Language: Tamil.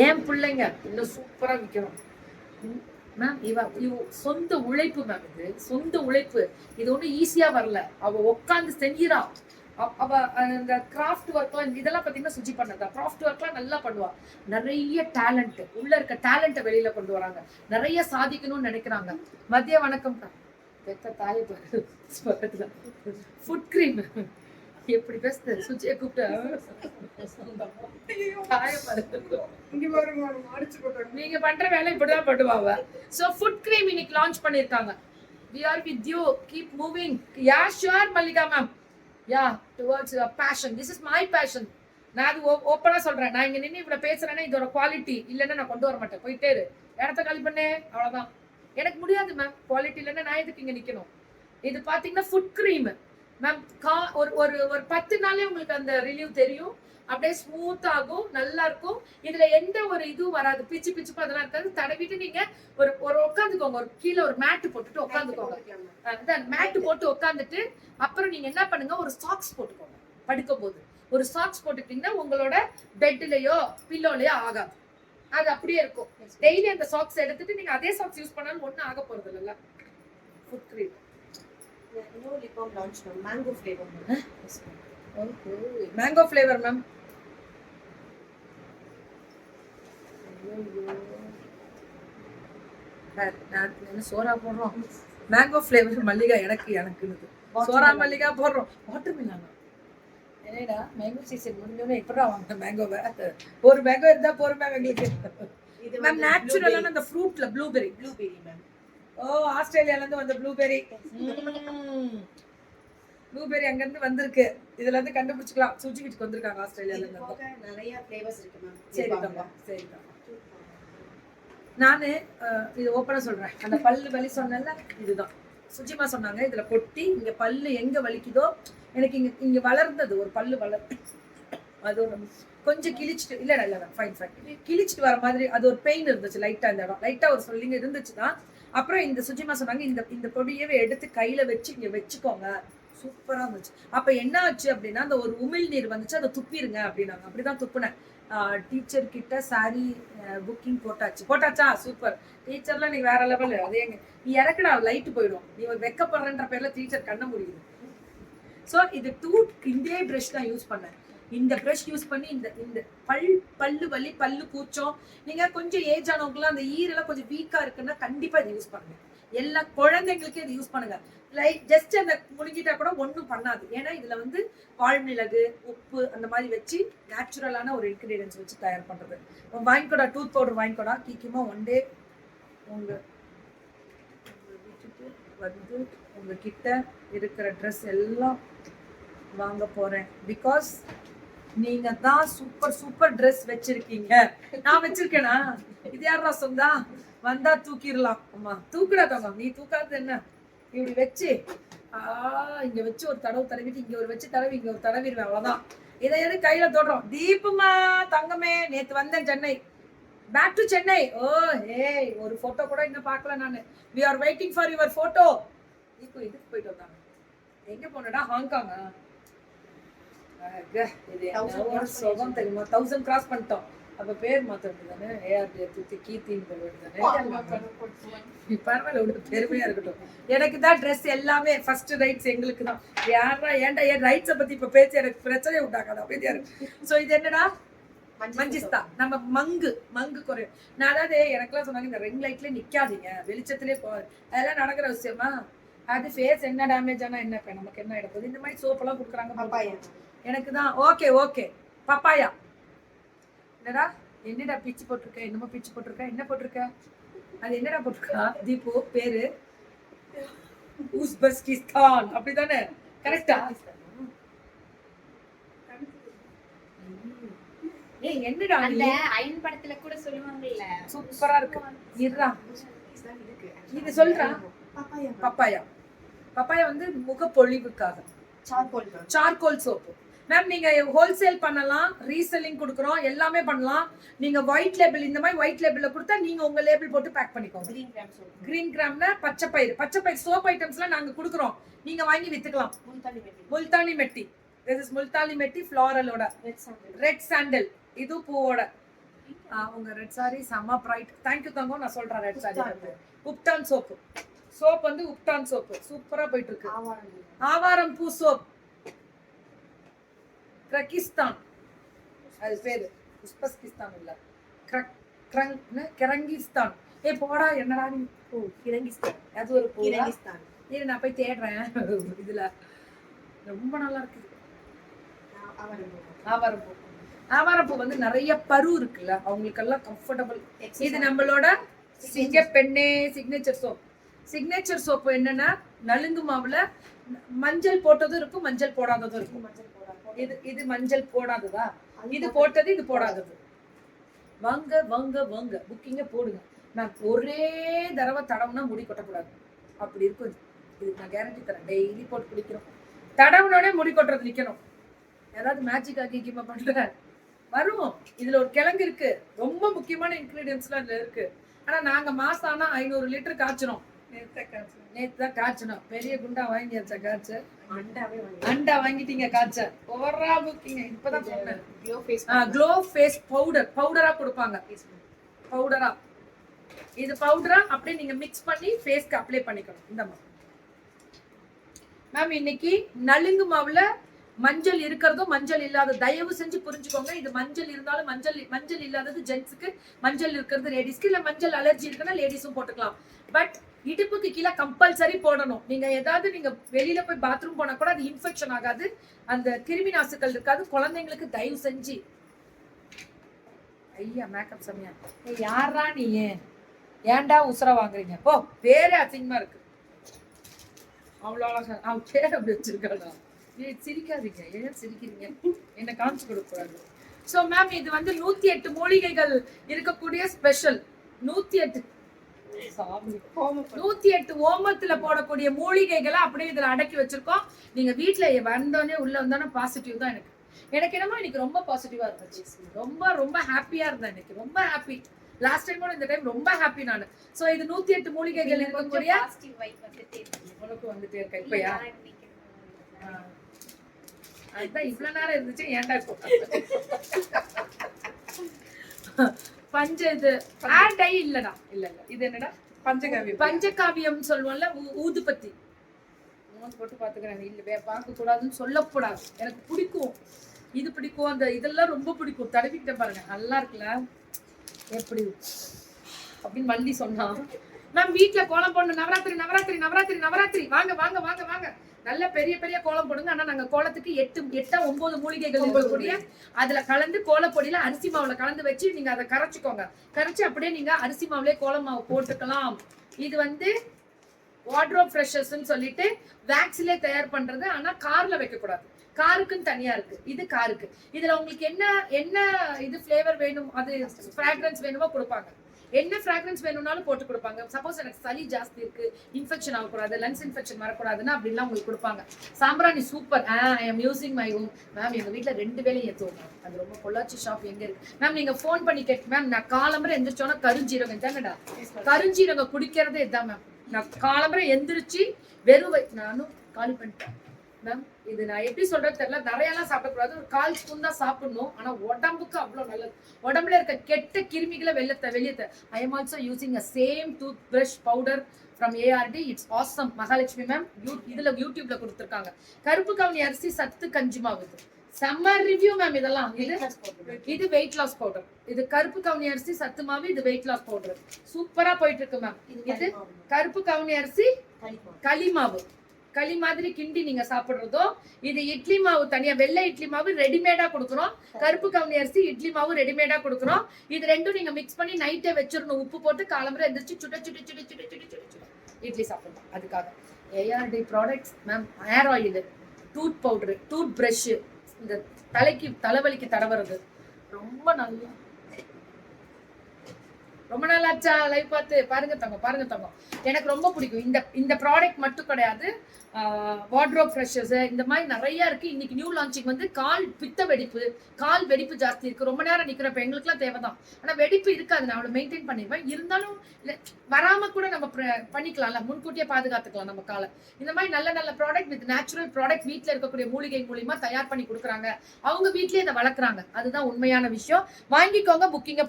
என் பிள்ளைங்க இன்னும் சூப்பரா விற்கிறோம் மேம். சொந்த உழைப்பு மேம், இது சொந்த உழைப்பு. இது ஒன்றும் ஈஸியா வரல. அவ உட்காந்து செஞ்சிரா. அவ இந்த கிராஃப்ட் ஒர்க்லாம் இதெல்லாம் பார்த்தீங்கன்னா சுஜி பண்ணதா. கிராஃப்ட் ஒர்க்லாம் நல்லா பண்ணுவா. நிறைய டேலண்ட் உள்ள இருக்க டேலண்ட்டை வெளியில கொண்டு வராங்க. நிறைய சாதிக்கணும்னு நினைக்கிறாங்க. மதிய வணக்கம் பெத்த தாயை பக்கத்துல ஃபுட் கிரீம் எப்படி பேசுது சுஜியை கூப்பிட்டு நீங்க பண்ற வேலை இப்படிதான் பண்ணுவாங்க. சோ ஃபுட் கிரீம் இன்னைக்கு லான்ச் பண்ணிருக்காங்க. We are with you. Keep moving. Yeah, sure, Mallika ma'am. Yeah, towards your passion. This is my passion. நான் அது ஓப்பனா சொல்றேன். நான் இங்க நின்று இவ்வளவு பேசுறேன்னா இதோட குவாலிட்டி இல்லைன்னா நான் கொண்டு வர மாட்டேன். போயிட்டே இரு, இடத்த காலி பண்ணே, அவ்வளவுதான். எனக்கு முடியாது மேம். குவாலிட்டி இல்லைன்னா நான் எதுக்கு இங்க நிக்கணும்? இது பாத்தீங்கன்னா ஃபுட் கிரீம் மேம். ஒரு ஒரு ஒரு 10 நாளே உங்களுக்கு அந்த ரிலீவ் தெரியும். அப்படியே ஸ்மூத் ஆகும், நல்லா இருக்கும். இதுல எந்த ஒரு இதுவும் வராது, பிச்சு பிச்சு அதெல்லாம் இருக்காது. தடவிட்டு நீங்க ஒரு ஒரு உட்காந்துக்கோங்க. ஒரு கீழே ஒரு மேட்டு போட்டுட்டு உட்காந்துக்கோங்க. மேட்டு போட்டு உட்காந்துட்டு அப்புறம் நீங்க என்ன பண்ணுங்க, ஒரு சாக்ஸ் போட்டுக்கோங்க. படுக்கும் போது ஒரு சாக்ஸ் போட்டுட்டீங்கன்னா உங்களோட பெட்லயோ பில்லோலயோ ஆகாது. அது அப்படியே இருக்கும். டெய்லி அந்த சாக்ஸ் எடுத்துட்டு நீங்க அதே சாக்ஸ் யூஸ் பண்ணாலும் ஒன்னும் ஆக போறது இல்லைல்ல. ஃபுட் கிரீம் இன்னொரு lip balm launch ma'am. Mango flavour ma'am. Okay, mango flavour ma'am. சோரா போடுறோம். மேங்கோ ஃப்ளேவர் மல்லிகா எனக்கு சோரா மல்லிகா போடுறோம். வாட்டர் மிலானா என்னடா மேங்கோ சீசன் முடிஞ்சோடனே எப்படா வாங்க மேங்கோவை? ஒரு மேங்கோ இருந்தா போற மேம் எங்களுக்கு. இது மேம் நேச்சுரலான அந்த ஃப்ரூட்ல ப்ளூபெரி மேம். ஓ, ஆஸ்திரேலியால இருந்து வந்த ப்ளூபெரி. ப்ளூபெரி அங்க இருந்து வந்திருக்கு. இதுல இருந்து கண்டுபிடிச்சுக்கலாம். சுஜி வீட்டுக்கு வந்திருக்காங்க ஆஸ்திரேலியால இருந்து. நிறைய ஃப்ளேவர்ஸ் இருக்கு மேம். சரிதாம்மா, சரிதாம்மா. நானு இது ஓப்பனா சொல்றேன். அந்த பல்லு வலி சொன்னேன்ல, இதுதான் சுஜிமா சொன்னாங்க. இதுல பொட்டி இங்க பல்லு எங்க வலிக்குதோ, எனக்கு இங்க வளர்ந்தது ஒரு பல்லு வளர்ந்து அது கொஞ்சம் கிழிச்சிட்டு இல்ல ஃபைன் கிழிச்சிட்டு வர மாதிரி அது ஒரு பெயின் இருந்துச்சு. லைட்டா இந்த இடம் லைட்டா ஒரு சொல்லிங்க இருந்துச்சுதான். அப்புறம் இந்த சுஜிமா சொன்னாங்க, இந்த பொடியவே எடுத்து கையில வச்சு இங்க வச்சுக்கோங்க. சூப்பரா இருந்துச்சு. அப்ப என்ன ஆச்சு அப்படின்னா, அந்த ஒரு உமிழ் நீர் வந்துச்சு, அதை துப்பிருங்க அப்படின்னாங்க. அப்படிதான் துப்புனேன். டீச்சர் கிட்ட சாரி புக்கிங் போட்டாச்சா? சூப்பர். டீச்சர்லாம் நீ வேற லெவல். அதே நீ இறக்குடா லைட்டு போயிடும். நீ வெக்கப்படுறன்ற பேர்ல டீச்சர் கண்ண முடியுது. ஸோ இது இதே ப்ரஷ் தான் யூஸ் பண்ணேன். இந்த ப்ரஷ் யூஸ் பண்ணி இந்த பல்லு வலி பல்லு கூச்சம், நீங்க கொஞ்சம் ஏஜ் ஆனவங்களாம் அந்த ஈரெல்லாம் கொஞ்சம் வீக்கா இருக்குன்னா கண்டிப்பா இதை யூஸ் பண்ணுங்க. எல்லா குழந்தைங்களுக்கும் இதை யூஸ் பண்ணுங்க. லைக் ஜஸ்ட் அந்த முடிஞ்சிட்டா கூட ஒன்றும் பண்ணாது. ஏன்னா இதுல வந்து பால்மிளகு உப்பு அந்த மாதிரி வச்சு நேச்சுரலான ஒரு இன்கிரீடியன்ஸ் வச்சு தயார் பண்றது. வாங்கிக்கோடா, டூத் பவுடர் வாங்கிக்கோடா. கீக்கியமா ஒன் டே உங்க வீட்டுக்கு வந்து உங்ககிட்ட இருக்கிற ட்ரெஸ் எல்லாம் வாங்க போறேன். பிகாஸ் நீங்க தான் சூப்பர் ட்ரெஸ் வச்சிருக்கீங்க. நான் வச்சிருக்கேனா? இது யாரா சொந்தா? வந்தா தூக்கிடலாம். அம்மா தூக்குடாதாம்மா, நீ தூக்காது என்ன? இப்படி வச்சு இங்க வச்சு ஒரு தடவை தடவிட்டு இங்க ஒரு வச்சு தடவி இங்க ஒரு தடவிடுவேன். அவ்வளவுதான். இதை எது கையில தொடுறோம். தீபமா தங்கமே, நேத்து வந்தேன் Chennai. Back to Chennai. Oh ஏய், ஒரு போட்டோ கூட இன்னும் பார்க்கல நானு. we are waiting for your photo. இப்போ இதுக்கு போயிட்டு வந்தாங்க. எங்க போனடா? ஹாங்காங்கா? இது என்ன சுகம் தெரியுமா? 1000 கிராஸ் பண்ணிட்டோம். அப்ப பேர் மாத்திரம் தானே, ஏஆர்டி தூத்தி கீர்த்தின்னு தானே. பரவாயில்ல, ஒரு பெருமையா இருக்கட்டும். எனக்கு தான் ட்ரெஸ் எல்லாமே ஃபர்ஸ்ட் ரைட்ஸ் எங்களுக்கு தான். யாரா ஏன்டா என் ரைட்ஸை பத்தி இப்ப பேச்சு எனக்கு பிரச்சனை உண்டாக்காது. அப்படியா இருக்கு. சோ இது என்னடா? மஞ்சிஸ்தா. நம்ம மங்கு குறையும். நான் அதாவது எனக்குலாம் சொன்னாங்க, இந்த ரிங் லைட்ல நிக்காதீங்க, வெளிச்சத்திலே போ. அதெல்லாம் நடக்கிற விஷயமா? அது ஃபேஸ் என்ன டேமேஜ் ஆனா என்ன, நமக்கு என்ன எடுப்பது? இந்த மாதிரி சோப் எல்லாம் கொடுக்குறாங்க. எனக்கு தான் ஓகே பப்பாயா. என்னடா என்னடா பிச்சு போட்டிருக்க? என்னமோ பிச்சு போட்டிருக்க. என்ன போட்டிருக்க? அது என்னடா போட்டிருக்கா? தீபு பேரு உஸ்பெஸ்கிஸ்தான் அப்படிதானே? கரெக்டா? ஏய் என்னடா அந்த அயன் படத்துல கூட சொல்லுவாங்கல்ல, சூப்பரா இருக்கு. இருடா, இது சொல்றா. பப்பாயா வந்து முகப்பொழிவுக்காக சார்கோல் சோப்பு. மேம் நீங்க ஹோல்சேல் பண்ணலாம், ரீசெல்லிங் கொடுக்குறோம், எல்லாமே பண்ணலாம். நீங்க ஒயிட் லேபிள் இந்த மாதிரி ஒயிட் லேபிள்ல கொடுத்தா நீங்க உங்க லேபிள் போட்டு பேக் பண்ணிக்கோங்க. கிரீன் கிராம்னா பச்சை பயிர் சோப் ஐட்டம்ஸ்லாம் நாங்க கொடுக்குறோம். நீங்க வாங்கி வித்துக்கலாம். முல்தானி மெட்டி. திஸ் இஸ் முல்தானி மெட்டி ஃப்ளோரலோட ரெட் சாண்டல். இது பூவோட. உங்க ரெட் சாரி செம்ம பிரைட். தேங்க்யூ தங்கம். நான் சொல்றேன் red sorry ubtan soap. Soap வந்து உப்டான் சோப்பு சூப்பரா போயிட்டு இருக்கு. ஆவாரம் பூ சோப். கிரகிஸ்தான் அது பேரு. உஸ்பெஸ்கிஸ்தான் இல்ல, கிரங்கிஸ்தான். போடா என்னடா நீ. கிரங்கிஸ்தான் அது ஒரு பூ. இரு நான் போய் தேடுறேன் இதுல. ரொம்ப நல்லா இருக்கு. ஆவாரம் பூ. ஆவாரம் பூ வந்து நிறைய பரு இருக்குல்ல, அவங்களுக்கெல்லாம் கம்ஃபர்டபுள். இது நம்மளோட சிங்க பெண்ணே சிக்னேச்சர் சோப். சிக்னேச்சர் சோப்பு என்னன்னா நலுங்கு மாவுல மஞ்சள் போட்டதும் இருக்கும், மஞ்சள் போடாததும் இருக்கும். இது மஞ்சள் போடாததா, இது போட்டது இது போடாதது. வாங்க வாங்க வாங்க புக்கிங்க போடுங்க. நான் ஒரே தடவை தடவுனா முடி கொட்டக்கூடாது, அப்படி இருக்கும். இதுக்கு நான் கேரண்டி தரேன். டெய்லி போட்டு குடிக்கிறோம், தடவுனோடனே முடி கொட்டுறது நிக்கணும். ஏதாவது மேஜிக் ஆக்கி கிமா பண்ற வரும். இதுல ஒரு கிழங்கு இருக்கு, ரொம்ப முக்கியமான இன்கிரீடியன்ஸ்லாம் இதுல இருக்கு. ஆனா நாங்க மாசம் ஆனா 500 லிட்டர் காய்ச்சணும். நேத்து தான் காய்ச்சணும். பெரிய குண்டா வாங்கியாச்சா காய்ச்ச? அண்டா வாங்கிட்டீங்க காய்ச்ச. ஓவரா புக்கிங்க. இப்பதான் சொன்னேன். Glow face powder. பவுடரா கொடுப்பாங்க. பவுடரா இது பவுடரா அப்படியே நீங்க மிக்ஸ் பண்ணி ஃபேஸ்க்கு அப்ளை பண்ணிக்கணும். இந்த மாதிரி மேம் இன்னைக்கு நலுங்கு மாவுல மஞ்சள் இருக்கிறதும் மஞ்சள் இல்லாத தயவு செஞ்சு புரிஞ்சுக்கோங்க. இது மஞ்சள் இருந்தாலும் மஞ்சள் இல்லாதது ஜென்ஸுக்கு, மஞ்சள் இருக்கிறது லேடிஸ்க்கு. இல்ல மஞ்சள் அலர்ஜி இருக்குன்னா லேடிஸும் போட்டுக்கலாம். பட் இடுப்புக்கு கீழே கம்பல்சரி போடணும். நீங்க ஏதாவது நீங்க வெளியில போய் பாத்ரூம் போனா கூட அது இன்ஃபெக்ஷன் ஆகாது, அந்த கிருமி நாசுக்கள் இருக்காது. குழந்தைங்களுக்கு தயவு செஞ்சு. ஐயா மேக்கப் சமயா யாரா நீ ஏன்டா உசுர வாங்குறீங்க? போ, பேரே அசிங்கமா இருக்கு. அவ்வளோ அழகா அவன் பேர் அப்படி வச்சிருக்காடா. சிரிக்காதீங்க, ஏன் சிரிக்கிறீங்க? என்ன காமிச்சு கொடுக்க கூடாது. ஸோ மேம் இது வந்து 108 மூலிகைகள் இருக்கக்கூடிய ஸ்பெஷல். 108 ஓமத்துல போடக்கூடிய மூலிகைகளை அப்படியே இதுல அடக்கி வச்சிருக்கோம். நீங்க வீட்டுல வந்தோடனே உள்ள வந்தோன்னா பாசிட்டிவ் தான். எனக்கு என்னமோ இன்னைக்கு ரொம்ப பாசிட்டிவா இருந்துச்சு. ரொம்ப ரொம்ப ஹாப்பியா இருந்தேன் இன்னைக்கு. ரொம்ப ஹாப்பி. லாஸ்ட் டைமோட இந்த டைம் ரொம்ப ஹாப்பி நானு. சோ இது 108 மூலிகைகள் இருக்கக்கூடிய பாசிட்டிவ் வைப் வந்துட்டே இருக்கு. உனக்கு வந்துட்டே இருக்க. இப்பயா அதான் இவ்வளவு நேரம் இருந்துச்சு, ஏன்டா பஞ்ச இது ஆடை இல்லடா. இல்ல இது என்னடா பஞ்சகாவியம். பஞ்சகாவியம் சொல்லுவோம்ல, ஊதுபத்தி. போட்டு பாத்துக்கிறேன். இல்ல பார்க்க கூடாதுன்னு சொல்லக்கூடாது. எனக்கு பிடிக்கும், இது பிடிக்கும், அந்த இதெல்லாம் ரொம்ப பிடிக்கும். தடவிக்கிட்ட பாருங்க, நல்லா இருக்குல்ல எப்படி அப்படின்னு வள்ளி சொன்னா. மேம் வீட்டுல கோலம் போடணும். நவராத்திரி நவராத்திரி நவராத்திரி நவராத்திரி. வாங்க வாங்க வாங்க வாங்க. நல்ல பெரிய பெரிய கோலம் போடுங்க. ஆனா நாங்க கோலத்துக்கு 9 மூலிகைகள் இருக்கக்கூடிய அதுல கலந்து கோலப்பொடியில அரிசி மாவுல கலந்து வச்சு நீங்க அதை கரைச்சிக்கோங்க. கரைச்சு அப்படியே நீங்க அரிசி மாவுலயே கோல மாவு போட்டுக்கலாம். இது வந்து வார்ட்ரோப் ஃப்ரெஷர்ஸ்ன்னு சொல்லிட்டு வேக்ஸ்லயே தயார் பண்றது. ஆனா கார்ல வைக்க கூடாது, காருக்குன்னு தனியா இருக்கு. இது காருக்கு. இதுல உங்களுக்கு என்ன இது ஃபிளேவர் வேணும், அது ஃப்ராக்ரன்ஸ் வேணுமோ கொடுப்பாங்க. என்ன ஃப்ராக்ரன்ஸ் வேணும்னாலும் போட்டு கொடுப்பாங்க. சப்போஸ் எனக்கு சளி ஜாஸ்தி இருக்கு, இன்ஃபெக்ஷன் ஆகக்கூடாது, லங்ஸ் இன்ஃபெக்ஷன் வரக்கூடாதுன்னா அப்படிலாம் உங்களுக்கு கொடுப்பாங்க. சாம்பிராணி super. I am using my own. Ma'am எங்க வீட்டுல 2 வேலையும் ஏற்றுவோம். அது ரொம்ப பொள்ளாச்சி ஷாப் எங்க இருக்கு மேம்? நீங்க ஃபோன் பண்ணி கேட்டு மேம். நான் காலம்பரை எந்திரிச்சோன்னா கருஞ்சீரகம் தானடா. கருஞ்சீரகம் குடிக்கிறதே இதுதான் மேம். நான் காலம்பரை எந்திரிச்சு வெறும் நானும் காலி பண்ணிட்டேன் மேம். இது நான் எப்படி சொல்றது தெரியல. நிறையெல்லாம் சாப்பிடக்கூடாது, ஒரு 1/4 ஸ்பூன் தான் சாப்பிடணும். ஆனா உடம்புக்கு அவ்வளவு நல்லது. உடம்புல இருக்க கெட்ட கிருமிகளை வெளியே. I am also using a same tooth brush powder from ARD. It's awesome. Mahalakshmi ma'am இதுல யூடியூப்ல கொடுத்துருக்காங்க. கருப்பு கவுனி அரிசி சத்து கஞ்சி மாவு. செம்ம ரிவ்யூ மேம். இதெல்லாம் இது வெயிட் லாஸ் பவுடர். இது கருப்பு கவுனி அரிசி சத்து மாவு, இது வெயிட் லாஸ் பவுடர். சூப்பரா போயிட்டு இருக்கு மேம். இது கருப்பு கவுனி அரிசி களி மாவு. களி மாதிரி கிண்டி நீங்க சாப்பிடுறதோ. இது இட்லி மாவு தனியா, வெள்ளை இட்லி மாவு ரெடிமேடா கொடுக்குறோம். கருப்பு கவுனி அரிசி இட்லி மாவு ரெடிமேடா கொடுக்குறோம். இது ரெண்டும் நீங்க மிக்ஸ் பண்ணி நைட்டே வச்சிடணும். உப்பு போட்டு காலம்பரை எந்திரிச்சு சுட இட்லி சாப்பிடணும். அதுக்காக ARD products ma'am. Hair oil, tooth powder, tooth brush, இந்த தலைவலிக்கு தடவுறது ரொம்ப நல்லா. ரொம்ப நாள் ஆச்சா லைவ் பார்த்து? பாருங்க தங்கம். எனக்கு ரொம்ப பிடிக்கும். இந்த ப்ராடக்ட் மட்டும் கிடையாது, வார்ட்ரோப் ஃப்ரெஷர்ஸ் இந்த மாதிரி நிறைய இருக்கு. இன்னைக்கு நியூ லான்ச்சிங் வந்து கால் வெடிப்பு ஜாஸ்தி இருக்கு. ரொம்ப நேரம் நிக்கிறப்ப எங்களுக்குலாம் தேவைதான். ஆனா வெடிப்பு இருக்காது, நான் அவ்வளவு மெயின்டைன் பண்ணிடுவேன். இருந்தாலும் வராம கூட நம்ம பண்ணிக்கலாம்ல, முன்கூட்டியே பாதுகாத்துக்கலாம் நம்ம காலை. இந்த மாதிரி நல்ல நல்ல ப்ராடக்ட் வித் நேச்சுரல் ப்ராடக்ட் வீட்டுல இருக்கக்கூடிய மூலிகை மூலியமா தயார் பண்ணி கொடுக்குறாங்க. அவங்க வீட்லயே இதை வளர்க்குறாங்க. அதுதான் உண்மையான விஷயம். வாங்கிக்கோங்க, புக்கிங்க